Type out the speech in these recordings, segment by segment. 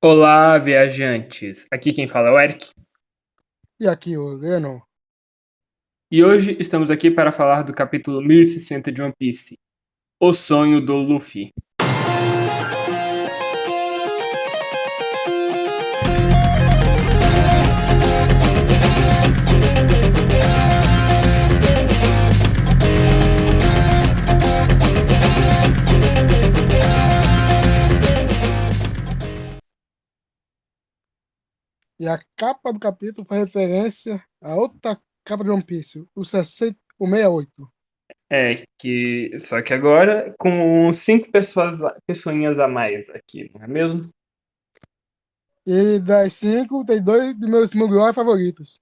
Olá, viajantes! Aqui quem fala é o Eric, E aqui, o Lennon. e hoje estamos aqui para falar do capítulo 1060 de One Piece, O Sonho do Luffy. E a capa do capítulo foi referência a outra capa de One Piece, o 68. Só que agora com cinco pessoinhas a mais aqui, não é mesmo? E das cinco, tem dois dos meus Mugiwara favoritos.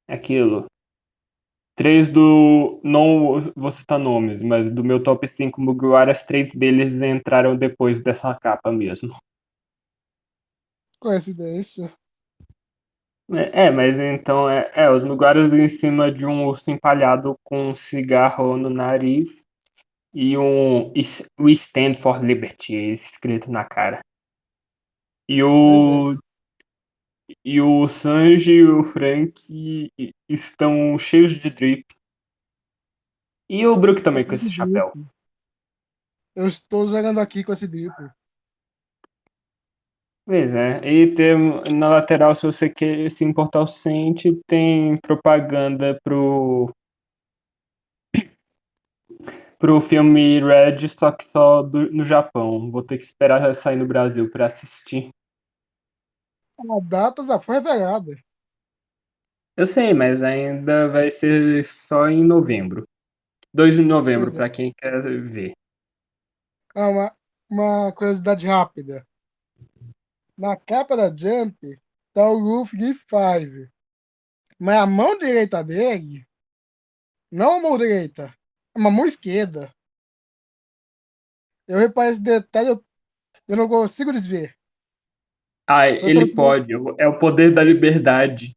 Aquilo. Três do. Não vou citar nomes, mas do meu top 5 Mugiwaras, três deles entraram depois dessa capa mesmo. Coincidência. Mas então os Mugiwaras em cima de um urso empalhado com um cigarro no nariz e We Stand for Liberty escrito na cara. E Pois é. o Sanji e o Frank estão cheios de drip. E o Brook É também com esse muito chapéu. drip. Eu estou jogando aqui com esse drip. Pois é. E tem, na lateral, se você quer se importar o suficiente, tem propaganda pro filme Red, só que no Japão. Vou ter que esperar sair no Brasil para assistir. A data já foi revelada. Eu sei, mas ainda vai ser só em novembro. 2 de novembro, Pois é. para quem quer ver. Ah, uma curiosidade rápida. Na capa da Jump, tá o Luffy de 5. Mas a mão direita dele, não a mão direita, é uma mão esquerda. Eu reparei esse detalhe, eu não consigo desver. Ah, Eu só ele não- pode. É o poder da liberdade.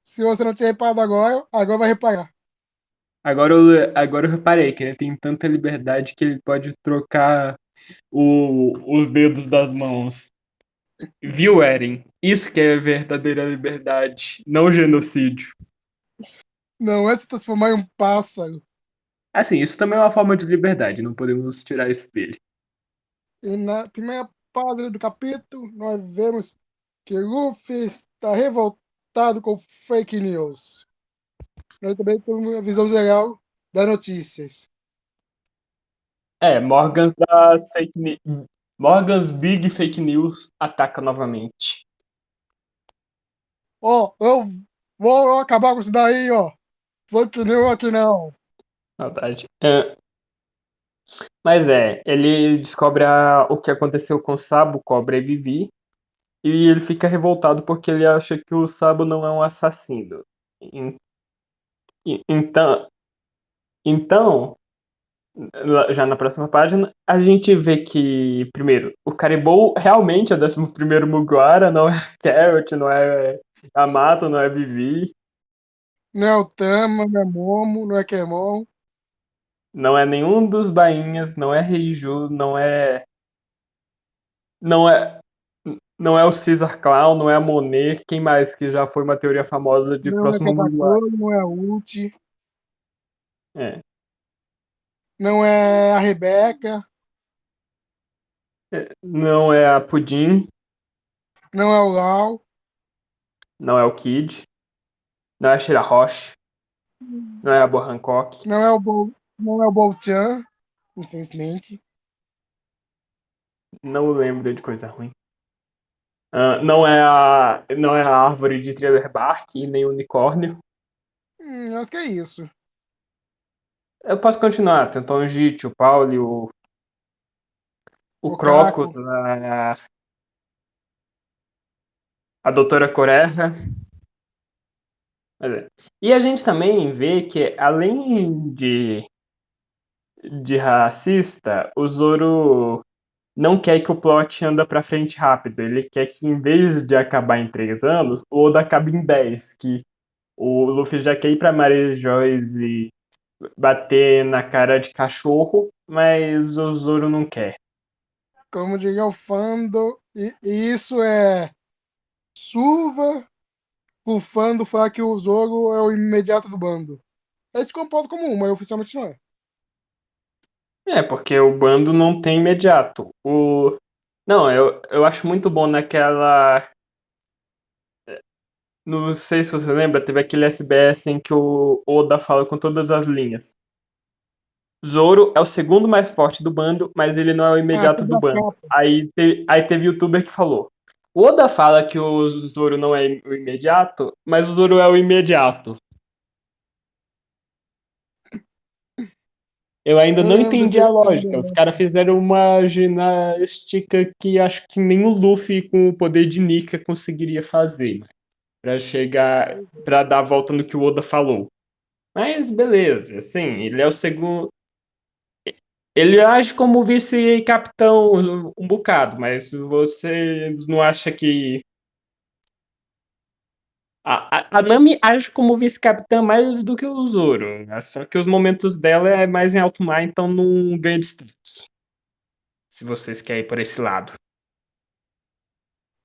Se você não tinha reparado agora vai reparar. Agora eu reparei que ele tem tanta liberdade que ele pode trocar os dedos das mãos. Viu, Eren? Isso que é verdadeira liberdade, não genocídio. Não é se transformar em um pássaro. Assim, isso também é uma forma de liberdade, não podemos tirar isso dele. E na primeira página do capítulo, nós vemos que Luffy está revoltado com fake news. Nós também temos uma visão geral das notícias. Morgan's Big Fake News ataca novamente. Ó, eu vou acabar com isso daí, ó. Fake news aqui não. Verdade. Mas ele descobre o que aconteceu com o Sabo, Cobra e Vivi, e ele fica revoltado porque ele acha que o Sabo não é um assassino. En- Então, então, já na próxima página, a gente vê que, primeiro, o Caribou realmente é o 11º Mugiwara, não é Carrot, não é Yamato, não é Vivi, Não é o Tama, não é Momo, não é Kemon. não é nenhum dos bainhas, não é Reiju, não é não é o Caesar Clown, não é a Monet, quem mais que já foi uma teoria famosa de Não é próximo Mugiwara? Katakuri, não é Uchi, É, não é a Rebeca, não é a Pudim, não é o Lau, não é o Kid, não é a Shirahoshi, não é a Boa Hancock, não é o Bolchan, infelizmente. não lembro de coisa ruim. Não é a árvore de Thriller Bark, nem o unicórnio. Acho que é isso. Eu posso continuar, tem o Tom Jitch, o Pauli, o O Crocus, Caco. a Doutora Corella. E a gente também vê que, além de racista, o Zoro não quer que o plot anda pra frente rápido. Ele quer que, em vez de acabar em 3 anos, o Oda acabe em 10. Que o Luffy já quer ir pra Maria Joyce e bater na cara de cachorro, mas o Zoro não quer. como diria o Fando, e isso é surva o Fando falar que o Zoro é o imediato do bando. Esse concordo como um, mas oficialmente não é. É, porque o bando não tem imediato. Não, eu acho muito bom naquela. Não sei se você lembra, teve aquele SBS em que o Oda fala com todas as linhas. Zoro é o segundo mais forte do bando, mas ele não é o Ah, imediato tudo do a bando. capa. Aí teve youtuber que falou. O Oda fala que o Zoro não é o imediato, mas o Zoro é o imediato. Eu ainda Eu não lembro entendi desse a lógica. Os debate. caras fizeram uma ginástica que acho que nem o Luffy com o poder de Nika conseguiria fazer, para chegar, para dar a volta no que o Oda falou. Mas beleza, assim, ele é o segundo. Ele age como vice-capitão um bocado, mas você não acha que. A Nami age como vice-capitã mais do que o Zoro. Só que os momentos dela é mais em alto mar, então não ganha destaque. Se vocês querem ir por esse lado.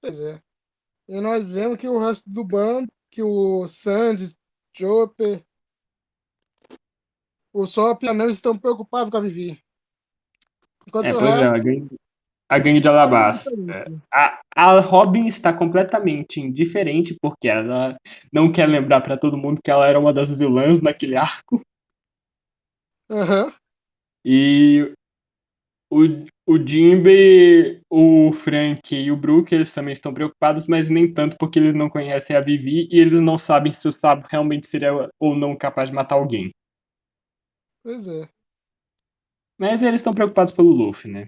Pois é. E nós vemos que o resto do bando, que o Sandy, Chopper, o Sop e a Nami estão preocupados com a Vivi. É, Enquanto o pois é, resto a gangue de tá meio Alabasta. diferente. A Robin está completamente indiferente, porque ela não quer lembrar para todo mundo que ela era uma das vilãs naquele arco. Aham, E o, o Jimbe, o Frank e o Brook, eles também estão preocupados, mas nem tanto porque eles não conhecem a Vivi e eles não sabem se o Sabo realmente seria ou não capaz de matar alguém. pois é. Mas eles estão preocupados pelo Luffy, né?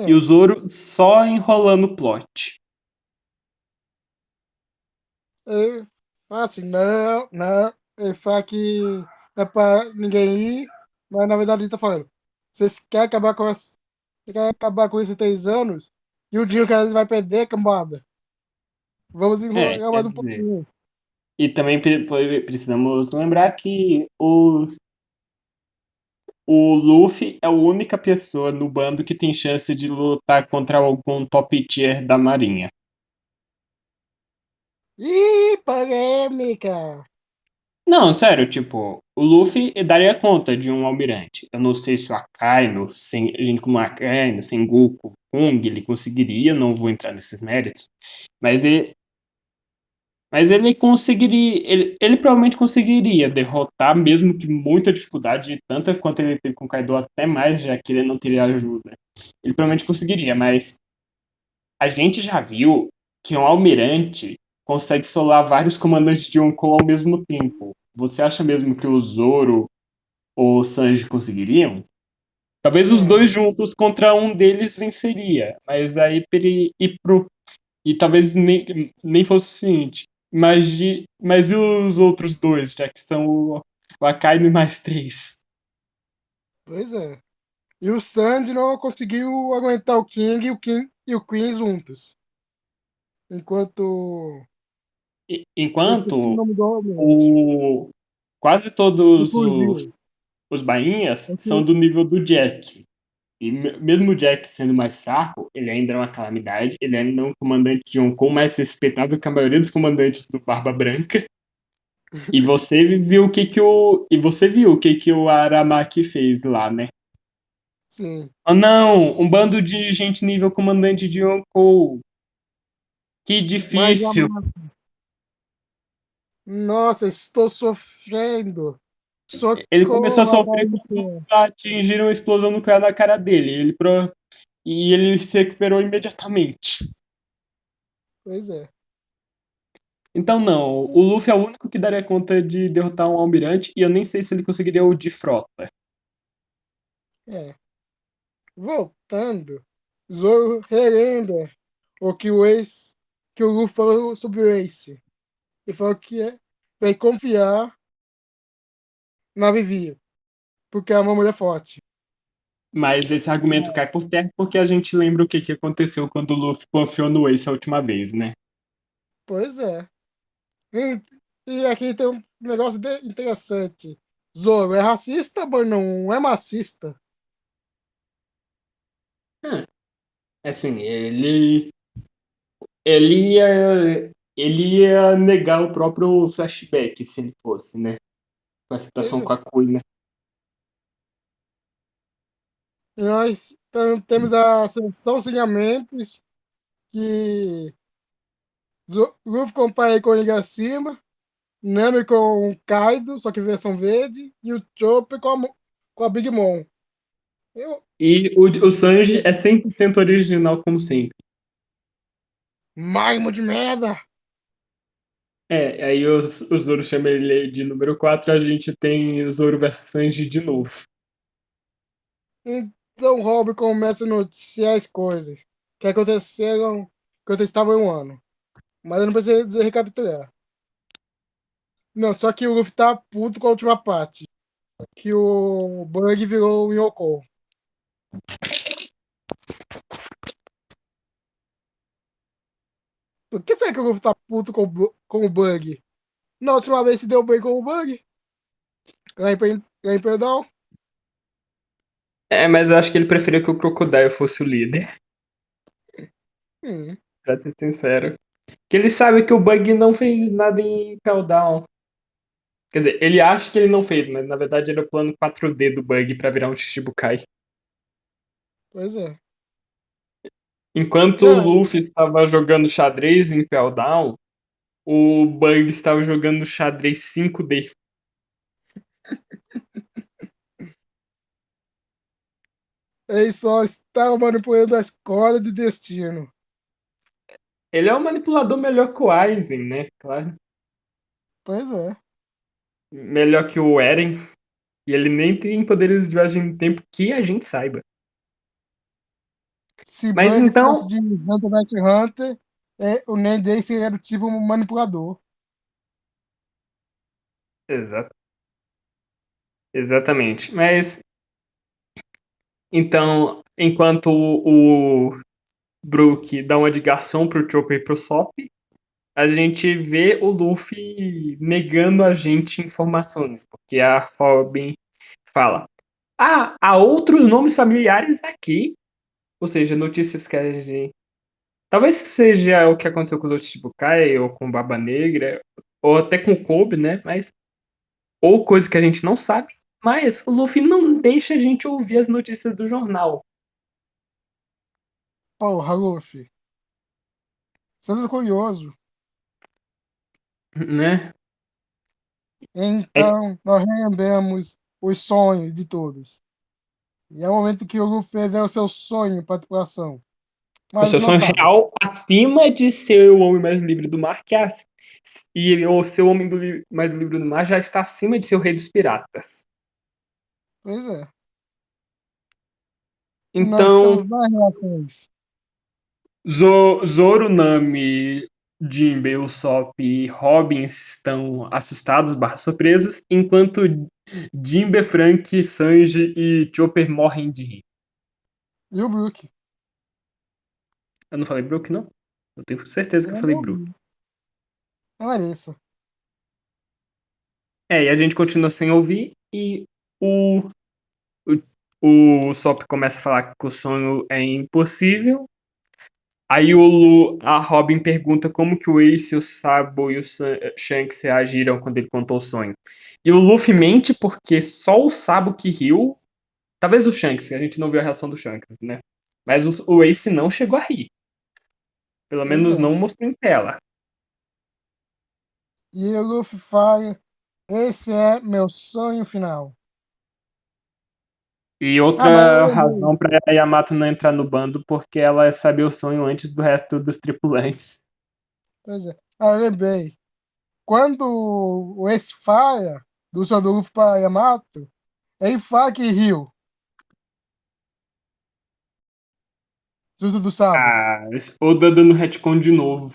E o É. Zoro só enrolando o plot. Eu fala assim, não, não. Ele fala que não é pra ninguém ir, mas na verdade ele tá falando. Vocês querem acabar com essa, querem acabar com esses 3 anos? E o dinheiro que a gente vai perder, cambada. Vamos É, enrolar quer mais um dizer. pouquinho. E também precisamos lembrar que o Luffy é a única pessoa no bando que tem chance de lutar contra algum top tier da marinha. Ih, polêmica! Não, sério, tipo, o Luffy daria conta de um almirante. Eu não sei se o Akainu, sem gente como o Akainu, sem Goku, Kung, ele conseguiria, não vou entrar nesses méritos, mas ele conseguiria, ele provavelmente conseguiria derrotar, mesmo que muita dificuldade, tanta quanto ele teve com o Kaido, até mais, já que ele não teria ajuda. Ele provavelmente conseguiria, mas a gente já viu que um almirante consegue solar vários comandantes de Yonkou ao mesmo tempo. Você acha mesmo que o Zoro ou o Sanji conseguiriam? Talvez os dois Não, juntos contra um deles venceria, mas aí e talvez nem fosse o suficiente. Mas e os outros dois, já que são o Akainu e mais três? pois é. E o Sandy não conseguiu aguentar o King e o King e o Queen juntos. Enquanto. Eu esqueci o Enquanto nome do almirante. o, quase todos Inclusive, os bainhas são inclu- do nível do Jack. E mesmo o Jack sendo mais fraco, ele ainda é uma calamidade. Ele ainda é um comandante de Yonkou mais respeitável que a maioria dos comandantes do Barba Branca. E você viu o que o Aramaki fez lá, né? sim. Oh não, um bando de gente nível comandante de Yonkou. Que Mas, difícil. nossa, estou sofrendo. Ele começou a Socorro, sofrer Abaíque. quando atingiram uma explosão nuclear na cara dele. E ele se recuperou imediatamente. Pois é. Então, não, o Luffy é o único que daria conta de derrotar um almirante, e eu nem sei se ele conseguiria o de frota. É. Voltando, Zoro relembra o que o ex, que o Luffy falou sobre o Ace. Ele falou que vai confiar na Vivi, porque é uma mulher forte. Mas esse argumento cai por terra porque a gente lembra o que aconteceu quando o Luffy confiou no Ace a última vez, né? Pois é. E, e aqui tem um negócio interessante. Zoro é racista, mas não é machista. Assim, ele ia negar o próprio flashback se ele fosse, né? Com a Pois situação é. com a Kuina. E nós temos a seleção sem acenamentos que Luffy compara com o Onigashima, Nami com o Kaido, só que versão verde, e o Chopper com a Big Mom. Eu, E o Sanji é 100% original, como sempre. Maimo de merda! Aí o Zoro chama ele de número 4, a gente tem Zoro versus Sanji de novo. Então Rob começa a noticiar as coisas que aconteceram quando eu estava em um ano. Mas eu não preciso recapitular. Não, só que o Luffy tá puto com a última parte. Que o Bug virou o Yoko. Por que será que o Luffy tá puto com o Bug? Na última vez se deu bem com o Bug. Lá em Perdão. Mas eu acho que ele preferia que o Crocodile fosse o líder, Hum, pra ser sincero. Que ele sabe que o Bug não fez nada em Down. Quer dizer, ele acha que ele não fez, mas na verdade era o plano 4D do Bug pra virar um Shichibukai. pois é. Enquanto o Não, Luffy estava jogando xadrez em Down, o Bug estava jogando xadrez 5D. ele só estava manipulando as cordas de destino. Ele é um manipulador melhor que o Aizen, né? Claro. Pois é. Melhor que o Eren. E ele nem tem poderes de viagem no tempo que a gente saiba. Se Mas Bug fosse então. de Hunter vs Hunter, o Nen dele seria do tipo manipulador. Exa- exatamente. Mas. Então, enquanto o Brook dá uma de garçom pro Chopper e pro Sop, a gente vê o Luffy negando a gente informações. Porque a Robin fala: Ah, há outros nomes familiares aqui. Ou seja, notícias que a gente. Talvez seja o que aconteceu com o Chichibukai, ou com o Baba Negra, ou até com o Kobe, né? Mas. Ou coisa que a gente não sabe. Mas o Luffy não deixa a gente ouvir as notícias do jornal, Porra, Luffy. Sendo curioso. né? É, Então, nós relembramos os sonhos de todos. E é o momento que o Luffy revela o seu sonho para a tripulação. o Mas seu eles não sonho sabem. real acima de ser o homem mais livre do mar, e o seu homem mais livre do mar já está acima de ser o rei dos piratas. Pois é. E nós Então, temos mais reações. Zoro, Nami, Jinbe, Usopp e Robin estão assustados barra surpresos, enquanto Jinbe, Frank, Sanji e Chopper morrem de rir. E o Brook. Eu não falei Brook, não? Eu tenho certeza que eu Eu falei não Brook. ouvi. Não é isso. E a gente continua sem ouvir e o, o Usopp começa a falar que o sonho é impossível. Aí a Robin pergunta como que o Ace, o Sabo e o Shanks reagiram quando ele contou o sonho. E o Luffy mente porque só o Sabo que riu, talvez o Shanks, que a gente não viu a reação do Shanks, né? Mas o Ace não chegou a rir. Pelo Pois menos é. não mostrou em tela. E o Luffy fala: Esse é meu sonho final. E Ah, mas eu outra lembrei. razão para a Yamato não entrar no bando porque ela sabia o sonho antes do resto dos tripulantes. Pois é. Ah, eu lembrei. Quando o Ace fala do sonho do Luffy para Yamato, ele fala que riu. Junto do Sabo. Ah, Oda dando retcon de novo.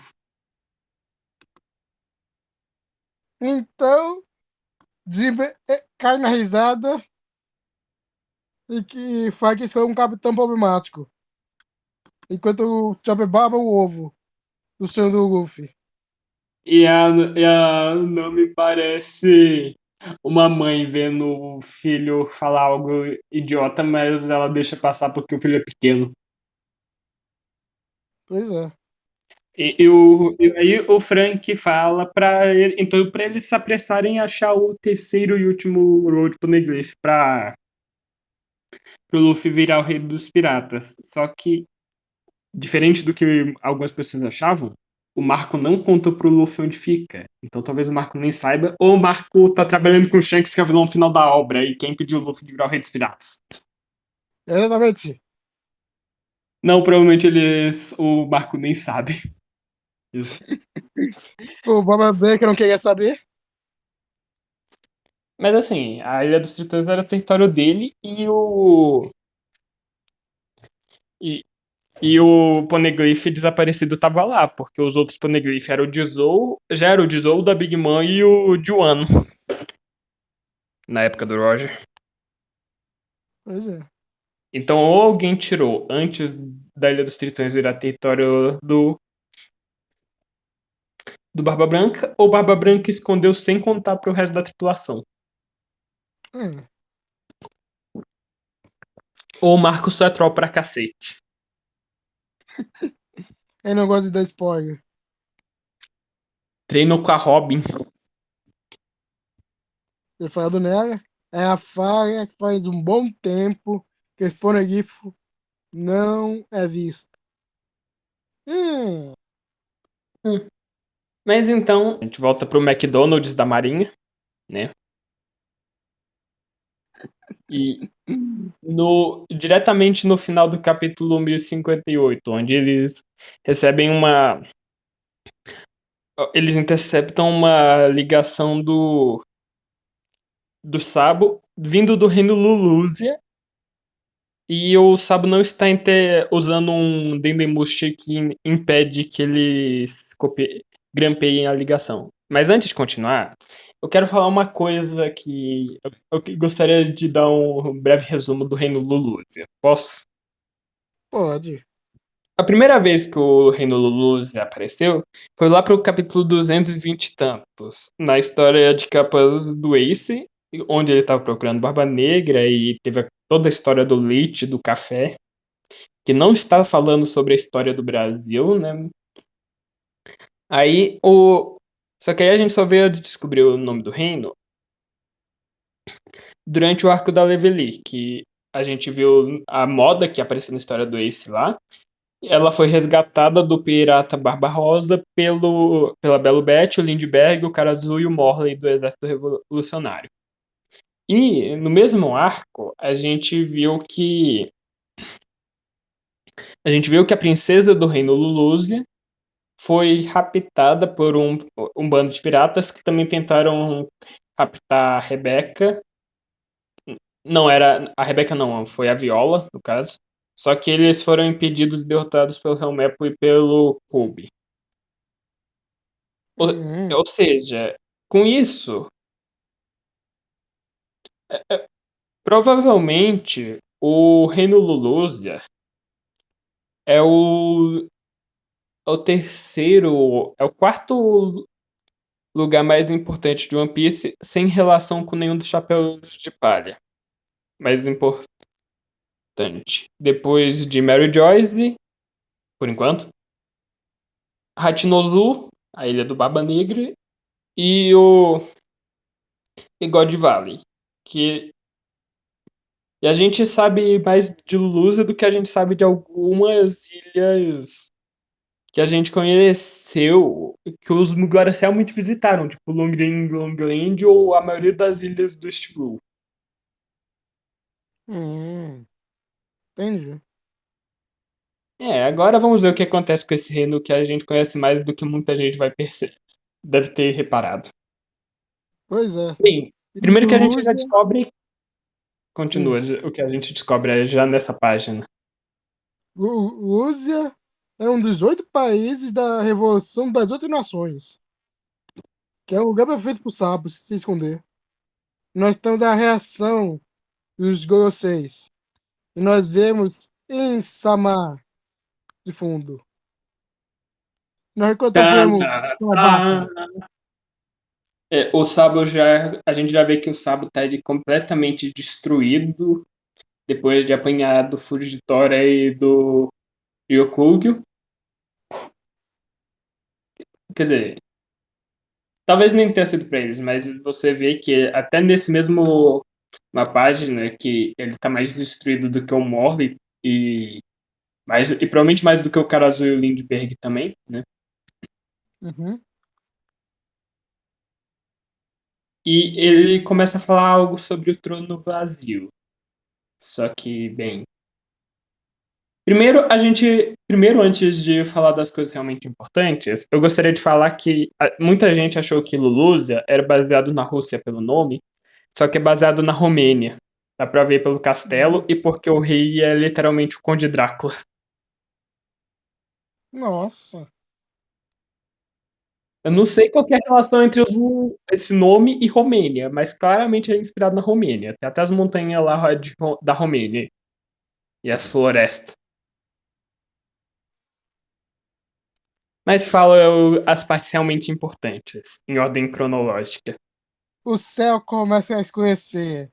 Então, Jinbe cai na risada e que fala que esse foi um capitão problemático. Enquanto o Chopper baba o ovo do sonho do Luffy. E a Nami parece uma mãe vendo o filho falar algo idiota, mas ela deixa passar porque o filho é pequeno. Pois é. E aí o Frank fala então para eles se apressarem a achar o terceiro e último Road Poneglyph para o Luffy virar o rei dos piratas. Só que, diferente do que algumas pessoas achavam, o Marco não contou pro Luffy onde fica. Então talvez o Marco nem saiba, ou o Marco tá trabalhando com o Shanks, que é o vilão final da obra, e quem pediu o Luffy de virar o rei dos piratas. Exatamente. Não, provavelmente o Marco nem sabe. Isso. O Boba Black não queria saber. Mas assim, a Ilha dos Tritões era território dele e, e o Poneglyph desaparecido tava lá, porque os outros Poneglyph eram o Jizou, já era o Jizou, da Big Mom e o Juano, na época do Roger. Pois é. Então, ou alguém tirou antes da Ilha dos Tritões virar território do Barba Branca, ou Barba Branca escondeu sem contar pro resto da tripulação. Hum. Ou o Marco só é troll pra cacete. Eu não gosto de dar spoiler. Treinou com a Robin. Ele fala do Nega. É a falha que faz um bom tempo que esse poneglyph não é visto. Hum. Hum. Mas então, a gente volta pro McDonald's da Marinha, né? E diretamente no final do capítulo 1058, onde eles recebem uma. Eles interceptam uma ligação do Sabo vindo do reino Lulúzia. E o Sabo não está usando um Dendemushi que impede que eles grampeiem a ligação. Mas antes de continuar, eu quero falar uma coisa que eu gostaria de dar um breve resumo do reino Lulúzia. Posso? Pode. A primeira vez que o Reino Luluz apareceu foi lá pro capítulo 220 e tantos, na história de capas do Ace, onde ele estava procurando Barba Negra e teve toda a história do leite, do café, que não está falando sobre a história do Brasil, né? Aí o. Só que aí a gente só veio descobrir o nome do reino durante o arco da Leveli, que a gente viu a moda que apareceu na história do Ace lá. Ela foi resgatada do pirata Barbarossa pela Belo Bete, o Lindbergh, o Cara Azul e o Morley do Exército Revolucionário. E no mesmo arco, a gente viu que a princesa do reino Lulúzia foi raptada por um bando de piratas que também tentaram raptar a Rebeca. Não era a Rebeca, não, foi a Viola, no caso. Só que eles foram impedidos e derrotados pelo Helmepo e pelo Kobe. Ou, Hum. ou seja, com isso, provavelmente o Reino Lulúzia é o terceiro, é o quarto lugar mais importante de One Piece, sem relação com nenhum dos chapéus de palha. Mais importante. Depois de Mary Joyce, por enquanto, Hachinozu, a Ilha do Barba Negra, e o e God Valley, que e a gente sabe mais de Lulusa do que a gente sabe de algumas ilhas que a gente conheceu, que os Mugiwara realmente visitaram, tipo Longland ou a maioria das ilhas do East Blue. Hum. Entendi. Agora vamos ver o que acontece com esse reino que a gente conhece mais do que muita gente vai perceber. Deve ter reparado. Pois é. Bem, E primeiro que a gente já Lúcia. descobre, continua, Hum. o que a gente descobre já nessa página. Lúcia é um dos 8 países da Revolução das 8 Nações, que é um lugar perfeito para o Sabo se esconder. Nós temos a reação dos Goroseis. E nós vemos em Samar de fundo. Nós Tá, contemplamos tá, uma tá. vaca. O Sabo já. A gente já vê que o Sabo tá completamente destruído depois de apanhar do Fujitora e do Ryokugyu. Quer dizer, talvez nem tenha sido pra eles, mas você vê que até nesse mesmo uma página que ele tá mais destruído do que o Morley e provavelmente mais do que o cara azul e o Lindbergh também, né? Uhum. E ele começa a falar algo sobre o trono vazio. Só que, bem, primeiro antes de falar das coisas realmente importantes, eu gostaria de falar que muita gente achou que Lulusia era baseado na Rússia pelo nome, só que é baseado na Romênia. Dá pra ver pelo castelo e porque o rei é literalmente o Conde Drácula. Nossa, Eu não sei qual que é a relação entre esse nome e Romênia, mas claramente é inspirado na Romênia. Tem até as montanhas lá da Romênia e as florestas. Mas fala as partes realmente importantes, em ordem cronológica. o céu começa a escurecer,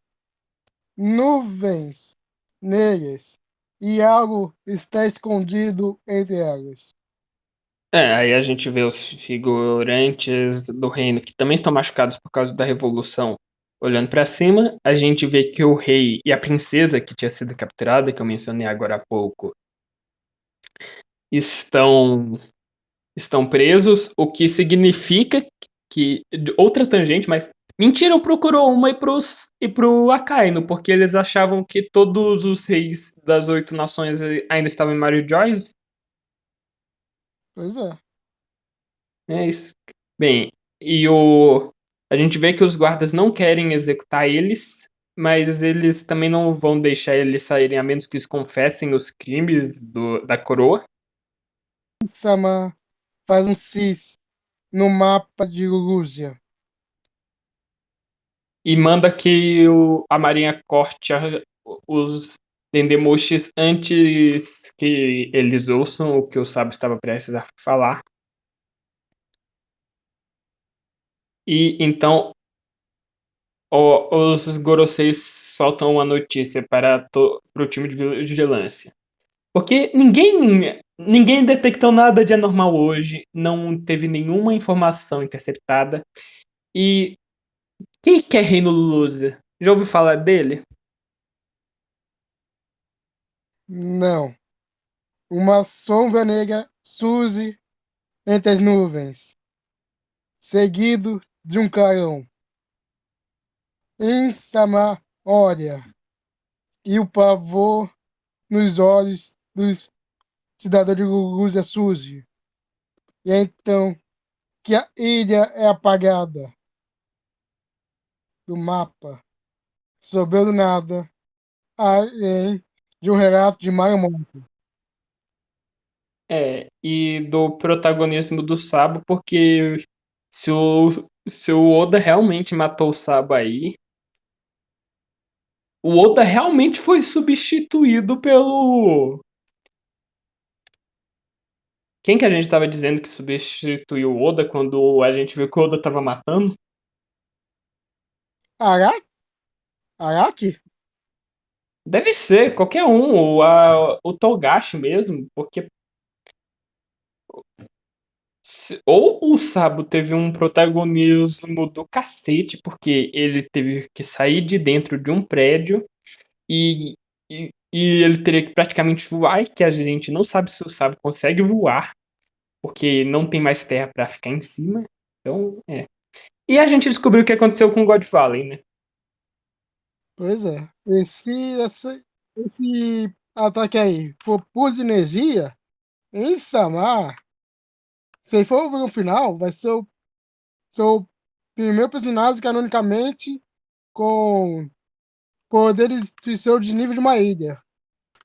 nuvens negras, e algo está escondido entre elas. Aí a gente vê os figurantes do reino que também estão machucados por causa da revolução. Olhando para cima, a gente vê que o rei e a princesa que tinha sido capturada, que eu mencionei agora há pouco, estão estão presos, o que significa que outra tangente, mas mentira, procurou uma e pro Akainu, porque eles achavam que todos os reis das 8 nações ainda estavam em Mario Joyce. Pois é, É isso. Bem, e o a gente vê que os guardas não querem executar eles, mas eles também não vão deixar eles saírem a menos que eles confessem os crimes da coroa. Sama faz um cis no mapa de Lúcia. E manda que a marinha corte os Dendemushis antes que eles ouçam o que o sábio estava prestes a falar. E então os Goroseis soltam uma notícia para o time de vigilância. Porque ninguém detectou nada de anormal hoje, não teve nenhuma informação interceptada. E quem que é Reino Lulusa? Já ouviu falar dele? Não. Uma sombra negra surge entre as nuvens, seguido de um clarão. Em Sama olha, e o pavor nos olhos dos cidadãos de Lúcia surge. E é então que a ilha é apagada do mapa, sobrando nada, além de um relato de Maremoto. E do protagonismo do Sabo, porque se o Oda realmente matou o Sabo aí, o Oda realmente foi substituído pelo. Quem que a gente tava dizendo que substituiu o Oda quando a gente viu que o Oda tava matando? Araki? Araki? Deve ser qualquer um, o Togashi mesmo, porque ou o Sabo teve um protagonismo do cacete, porque ele teve que sair de dentro de um prédio e, e ele teria que praticamente voar, que a gente não sabe se o Sabo consegue voar, porque não tem mais terra para ficar em cima. Então, é. E a gente descobriu o que aconteceu com o God Valley, né? Pois é. Esse ataque aí for puro de energia, em Samar, se for no final, vai ser o primeiro personagem canonicamente com poder de destruição de nível de uma ilha.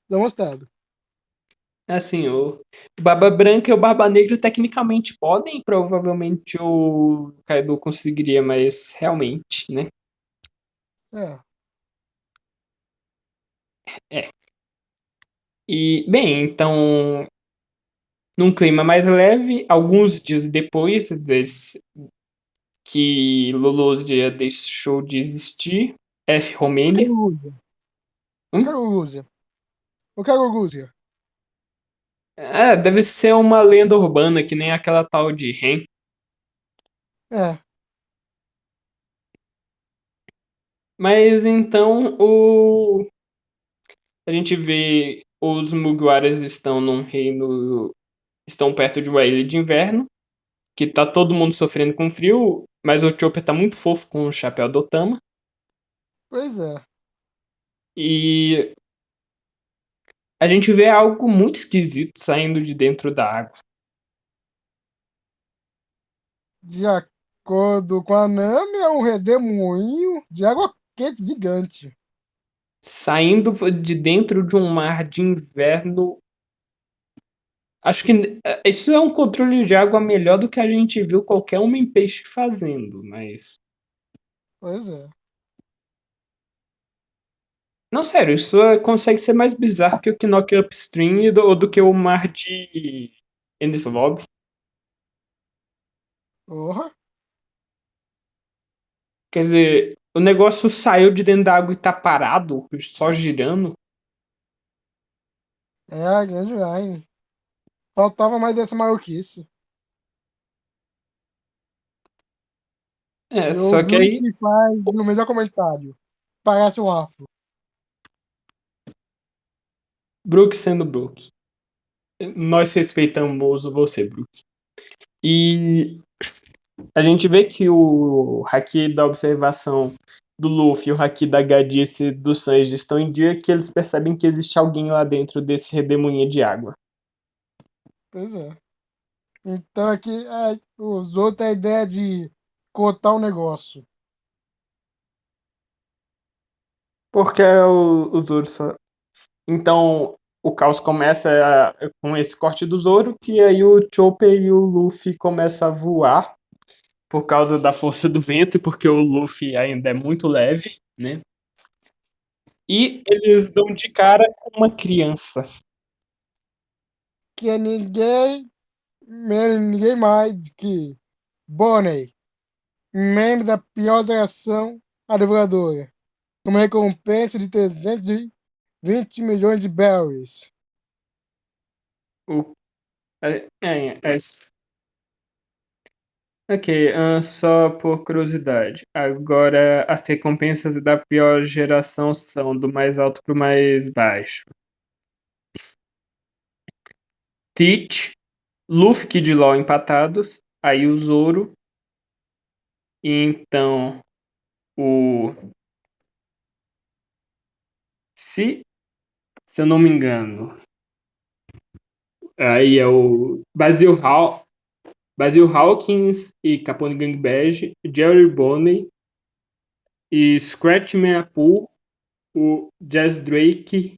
Demonstrado. Assim, o Barba Branca e o Barba Negra tecnicamente podem, provavelmente o Kaido conseguiria, mas realmente, né? É. É. E, bem, então, num clima mais leve, alguns dias depois que Luluzia deixou de existir, F. Por que Romênia. Lúcia? Por que Hum? Lúcia? Por que Lúcia? Deve ser uma lenda urbana, que nem aquela tal de Ren. É, Mas então a gente vê os Mugiwaras estão num reino, estão perto de uma ilha de inverno, que tá todo mundo sofrendo com frio, mas o Chopper tá muito fofo com o chapéu do Otama. pois é. E a gente vê algo muito esquisito saindo de dentro da água. De acordo com a Nami, é um redemoinho de água quente gigante. Saindo de dentro de um mar de inverno. Acho que isso é um controle de água melhor do que a gente viu qualquer homem-peixe fazendo, mas. Pois é. Não, sério, isso consegue ser mais bizarro que o Knock Upstream ou do que o mar de Enies Lobby. Porra, Quer dizer, o negócio saiu de dentro da água e tá parado, só girando. é a grande Line. Faltava mais dessa maluquice. É, E o só que Brook aí, faz o melhor comentário. Parece um afro. Brooks sendo Brooks. Nós respeitamos você, Brooks. E a gente vê que o haki da observação do Luffy e o haki da Gadice do Sanji estão em dia, que eles percebem que existe alguém lá dentro desse redemoinho de água. Pois é. Então aqui os outros têm a ideia de cotar o negócio. Porque o Zoro só... Então, o caos começa com esse corte do Zoro, que aí o Chopper e o Luffy começam a voar por causa da força do vento, porque o Luffy ainda é muito leve, né? E eles dão de cara com uma criança. Que é ninguém mais do que Bonnie, membro da pior geração adoradora, como recompensa de 320 milhões de berries. O, ok, só por curiosidade. Agora, as recompensas da pior geração são do mais alto para o mais baixo. Teach, Luffy e Kid Law empatados. Aí o Zoro. E então, o. Se eu não me engano, aí é o Basil Hawkins e Capone Gang Bege, Jerry Boney e Scratchman Apu, o Jazz Drake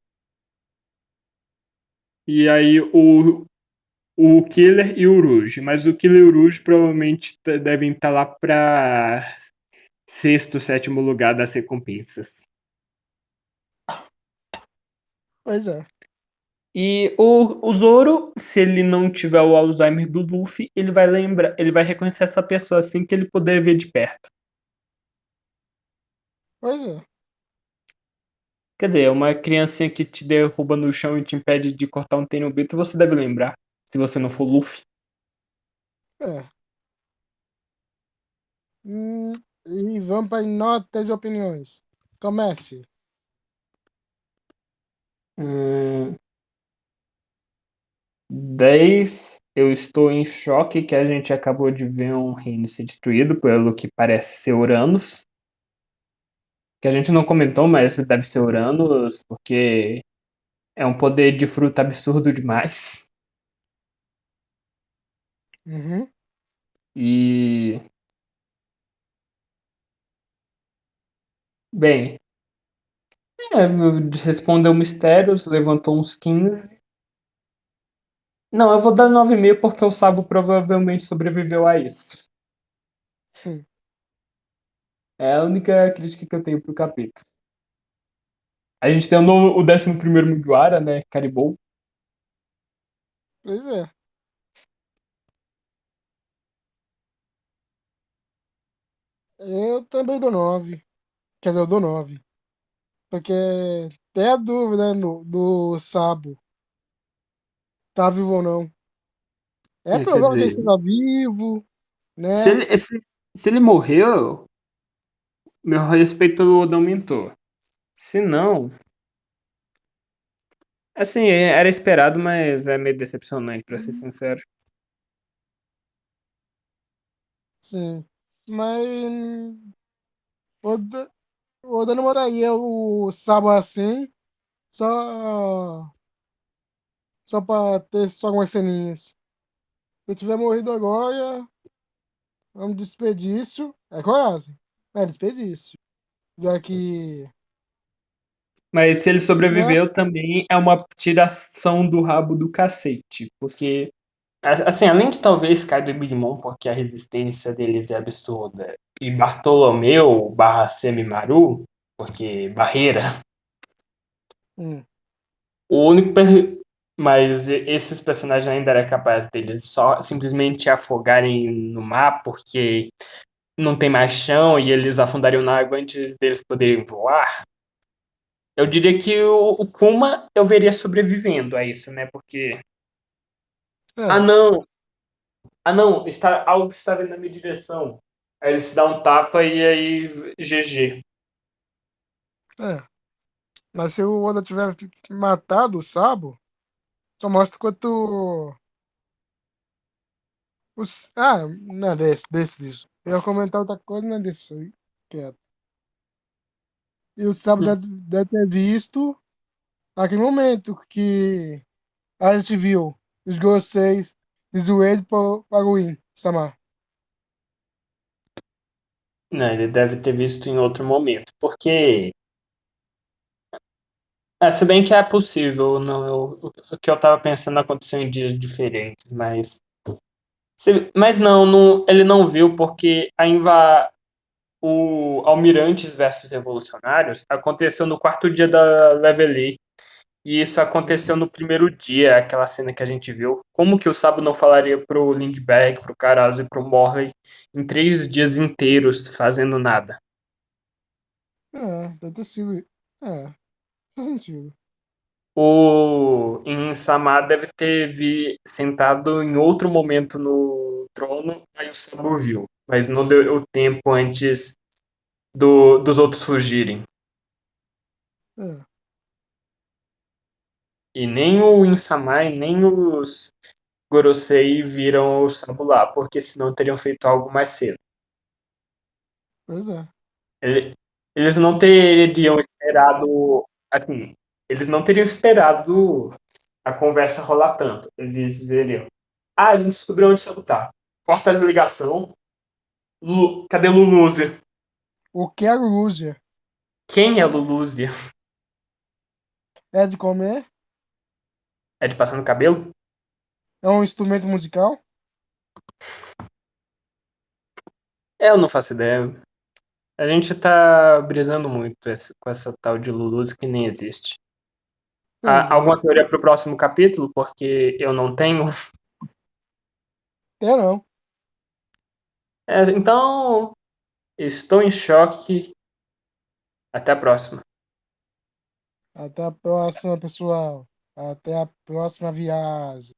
e aí o Killer e o Rouge. Mas o Killer e o Rouge provavelmente devem estar lá para sexto, sétimo lugar das recompensas. Pois é, E o Zoro, se ele não tiver o Alzheimer do Luffy, ele vai lembrar, ele vai reconhecer essa pessoa assim que ele puder ver de perto. pois é. Quer dizer, uma criancinha que te derruba no chão e te impede de cortar um Tenryubito, você deve lembrar, se você não for Luffy. É. E vamos para notas e opiniões. Comece. 10, eu estou em choque que a gente acabou de ver um reino ser destruído pelo que parece ser Uranus. Que a gente não comentou, mas deve ser Uranus, porque é um poder de fruta absurdo demais. Uhum. E, bem, respondeu mistérios, levantou uns 15. Não, eu vou dar 9,5 porque o Sabo provavelmente sobreviveu a isso. É a única crítica que eu tenho pro capítulo. A gente tem o 11º Mugiwara, né? Caribou. Pois é. Eu também dou 9. Quer dizer, eu dou 9. Porque tem a dúvida, né, do Sabo. Tá vivo ou não. É Quer provável que ele dizer, esteja vivo, se né? ele, se, Se ele morreu, meu respeito pelo Oda aumentou. Se não, assim, era esperado, mas é meio decepcionante, pra ser sincero. Sim. Mas Oda, Oda não botaria o Sabo assim só, só pra ter só algumas ceninhas. Se ele tiver morrido agora, é um desperdício. É coragem. É desperdício. Já que. Mas se ele Né? sobreviveu, também é uma tiração do rabo do cacete. Porque, assim, além de talvez Kaido e Big Mom, porque a resistência deles é absurda, e Bartolomeu barra Semimaru, porque barreira, Hum, o único. Mas esses personagens ainda era capaz deles só simplesmente afogarem no mar, porque não tem mais chão e eles afundariam na água antes deles poderem voar. Eu diria que o Kuma eu veria sobrevivendo a isso, né? Porque. Ah, é, não! Ah, não! Algo está vindo na minha direção. Aí ele se dá um tapa e aí GG. é. Mas se o Oda tiver matado o Sabo, só mostra quanto. Não é disso. Eu ia comentar outra coisa, não é desse. Aí, quieto. E o Sabo deve ter visto aquele momento que a gente viu os Goseis de joelho para o In, Samar. Não, ele deve ter visto em outro momento. Porque. Se bem que é possível, não, o que eu tava pensando aconteceu em dias diferentes, mas. Mas não, ele não viu porque o Almirantes versus Revolucionários aconteceu no quarto dia da Leveling. E isso aconteceu no primeiro dia, aquela cena que a gente viu. Como que o Sabo não falaria pro Lindbergh, pro Carazo e pro Morley em 3 dias inteiros fazendo nada? Deve ter sido. É, faz sentido. O Insama deve ter sentado em outro momento no trono, aí o Sabo viu. Mas não deu tempo antes dos outros fugirem. É, E nem o Insamai, nem os Gorosei viram o Sabo lá, porque senão teriam feito algo mais cedo. pois é. Ele- Eles não teriam esperado, assim, eles não teriam esperado a conversa rolar tanto. Eles diriam, a gente descobriu onde o Sabo tá. Corta a ligação. Cadê Lulúzia? O que é Lúcia? Quem é Lulúzia? É de comer? É de passar no cabelo? É um instrumento musical? Eu não faço ideia. A gente tá brisando muito com essa tal de Lulúzia que nem existe. Pois Alguma é. teoria para o próximo capítulo? Porque eu não tenho. Tem não. Então, estou em choque. Até a próxima. Até a próxima, pessoal. Até a próxima viagem.